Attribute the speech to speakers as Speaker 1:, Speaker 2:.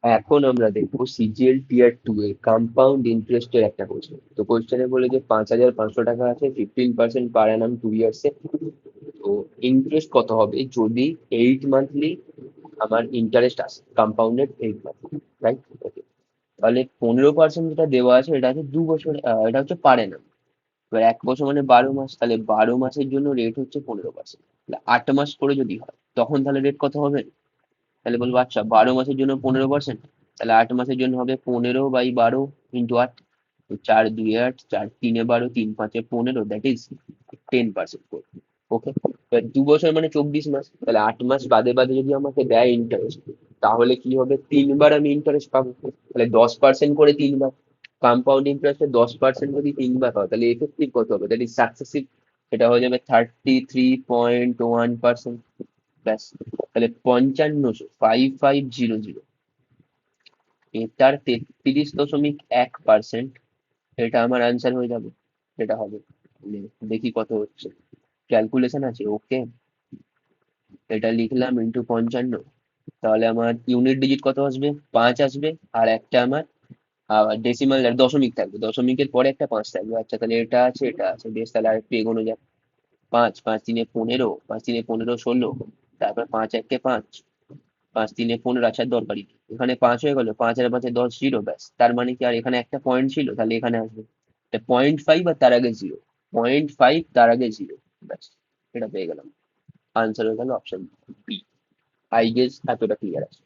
Speaker 1: এখন আমরা দেখবো সিজিএল টিয়ার টু এর কম্পাউন্ড ইন্টারেস্টের একটা কোশ্চেন। তো কোশ্চেনে বলে যে 5,500 টাকা আছে, 15% পার অ্যানাম 2 ইয়ার্সে। তো ইন্টারেস্ট কত হবে যদি 8 মান্থলি আমার ইন্টারেস্ট আসে, কম্পাউন্ডেড 8 মান্থলি, রাইট? ওকে। তাহলে 15% যেটা দেওয়া আছে এটা আছে 2 বছর, এটা হচ্ছে পার অ্যানাম। এবার 1 বছর মানে 12 মাস, তাহলে 12 মাসের জন্য রেট হচ্ছে 15%। তাহলে 8 মাস করে যদি হয় তখন তাহলে রেট কত হবে? তাহলে বলবো আচ্ছা, 12 মাসের জন্য 15%, তাহলে 8 মাসের জন্য হবে 15/12 × 8। তো 4 2 8, 4 3 12, 3 5 15, দ্যাট ইজ 10% করে। ওকে। এবার 2 বছর মানে 24 মাস, তাহলে 8 মাস বাদে বাদে যদি আমাকে দেয় ইন্টারেস্ট, তাহলে কি হবে? 3 বার আমি ইন্টারেস্ট পাবো। তাহলে 10% করে 3 বার। কম্পাউন্ড ইন্টারেস্টে 10% যদি 3 বার হয় তাহলে এফেক্টিভ কত হবে? That is successive. সেটা হয়ে যাবে 33.1%। ব্যাস। তাহলে 55,550, এটার 33.1%, এটা আমার অ্যান্সার হয়ে যাবে। এটা হবে। মানে দেখি কত হচ্ছে। ক্যালকুলেশন আছে, ওকে। এটা লিখলাম ইন্টু 55। তাহলে আমার ইউনিট ডিজিট কত আসবে? 5 আসবে। আর একটা আমার ডেসিমাল দশমিক থাকবে, দশমিকের পরে একটা 5 থাকবে। আচ্ছা, তাহলে এটা আছে, এটা আছে, বেশ। তাহলে আর একটু এগোনো যাক। 5 5 3 15, 5 3 15 16, তারপর 5 1 5, 5 3 15। আচ্ছা, দরকারি নেই। এখানে 5 হয়ে গেল, 5 আর 5 10, জিরো, ব্যাস। তার মানে কি, আর এখানে একটা পয়েন্ট ছিল, তাহলে এখানে আসবে 0.5 আর তার আগে জিরো। 0.5 তার আগে জিরো, ব্যাস। এটা পেয়ে গেলাম। আনসার হয়ে গেল অপশন বি। আই গেস এতটা ক্লিয়ার আছে।